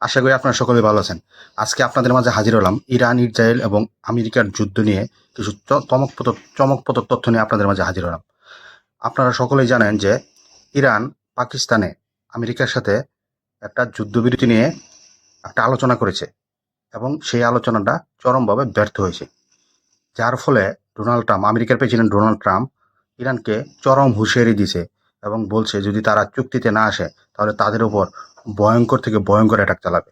আশা করি আপনারা সকলে ভালো আছেন। আজকে আপনাদের মাঝে হাজির হলাম ইরান, ইসরায়েল এবং আমেরিকার যুদ্ধ নিয়ে কিছু চমকপ্রদ তথ্য নিয়ে আপনাদের মাঝে হাজির হলাম। আপনারা সকলেই জানেন যে ইরান পাকিস্তানে আমেরিকার সাথে একটা যুদ্ধবিরতি নিয়ে একটা আলোচনা করেছে এবং সেই আলোচনাটা চরমভাবে ব্যর্থ হয়েছে। যার ফলে আমেরিকার প্রেসিডেন্ট ডোনাল্ড ট্রাম্প ইরানকে চরম হুঁশিয়ারি দিয়েছে এবং বলছে যদি তারা চুক্তিতে না আসে তাহলে তাদের উপর ভয়ঙ্কর থেকে ভয়ঙ্কর অ্যাটাক চালাবে।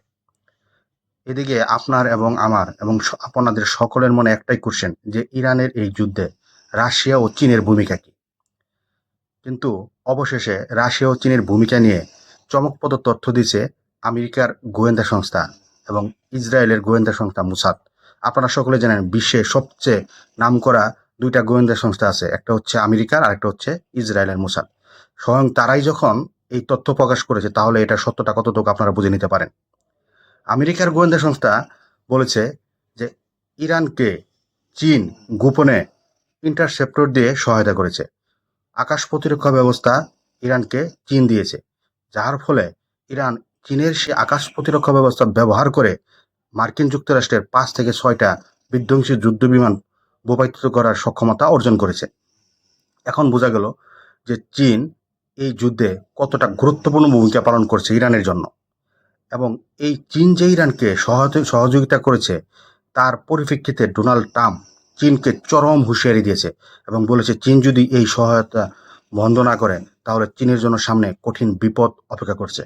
এদিকে আপনার এবং আমার এবং আপনাদের সকলের মনে একটাই কোশ্চেন যে ইরানের এই যুদ্ধে রাশিয়া ও চীনের ভূমিকা কি? কিন্তু অবশেষে রাশিয়া ও চীনের ভূমিকা নিয়ে চমকপ্রদ তথ্য দিয়েছে আমেরিকার গোয়েন্দা সংস্থা এবং ইসরায়েলের গোয়েন্দা সংস্থা মুসাদ। আপনারা সকলে জানেন বিশ্বের সবচেয়ে নামকরা দুইটা গোয়েন্দা সংস্থা আছে, একটা হচ্ছে আমেরিকার আর একটা হচ্ছে ইসরায়েলের মুসাদ। স্বয়ং তারাই যখন এই তথ্য প্রকাশ করেছে তাহলে এটা সত্যটা কতটুকু আপনারা বুঝে নিতে পারেন। আমেরিকার গোয়েন্দা সংস্থা বলেছে যে ইরানকে চীন গোপনে ইন্টারসেপ্টর দিয়ে সহায়তা করেছে। আকাশ প্রতিরক্ষা ব্যবস্থা ইরানকে চীন দিয়েছে, যার ফলে ইরান চীনের সে আকাশ প্রতিরক্ষা ব্যবস্থা ব্যবহার করে মার্কিন যুক্তরাষ্ট্রের 5 থেকে 6টা বিধ্বংসী যুদ্ধবিমান ভূপাতিত করার সক্ষমতা অর্জন করেছে। এখন বোঝা গেল যে চীন এই যুদ্ধে কতটা গুরুত্বপূর্ণ ভূমিকা পালন করছে ইরানের জন্য এবং এই চীন যে ইরানকে সহযোগিতা করেছে তার পরিপ্রেক্ষিতে ডোনাল্ড ট্রাম্প চীনকে চরম হুঁশিয়ারি দিয়েছে এবং বলেছে চীন যদি এই সহায়তা বন্ধ না করে তাহলে চীনের জন্য সামনে কঠিন বিপদ অপেক্ষা করছে।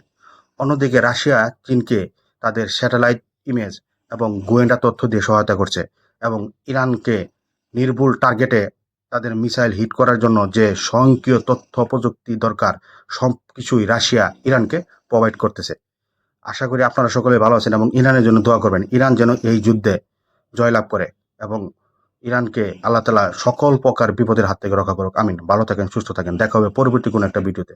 অন্যদিকে রাশিয়া চীনকে তাদের স্যাটেলাইট ইমেজ এবং গোয়েন্দা তথ্য দিয়ে সহায়তা করছে এবং ইরানকে নির্ভুল টার্গেটে তাদের মিসাইল হিট করার জন্য যে স্বয়ংক্রিয় তথ্য প্রযুক্তি দরকার সব কিছুই রাশিয়া ইরানকে প্রোভাইড করতেছে। আশা করি আপনারা সকলে ভালো আছেন এবং ইরানের জন্য দোয়া করবেন, ইরান যেন এই যুদ্ধে জয়লাভ করে এবং ইরানকে আল্লাহ তাআলা সকল প্রকার বিপদের হাত থেকে রক্ষা করুক। আমিন। ভালো থাকেন, সুস্থ থাকেন। দেখা হবে পরবর্তী কোনো একটা ভিডিওতে।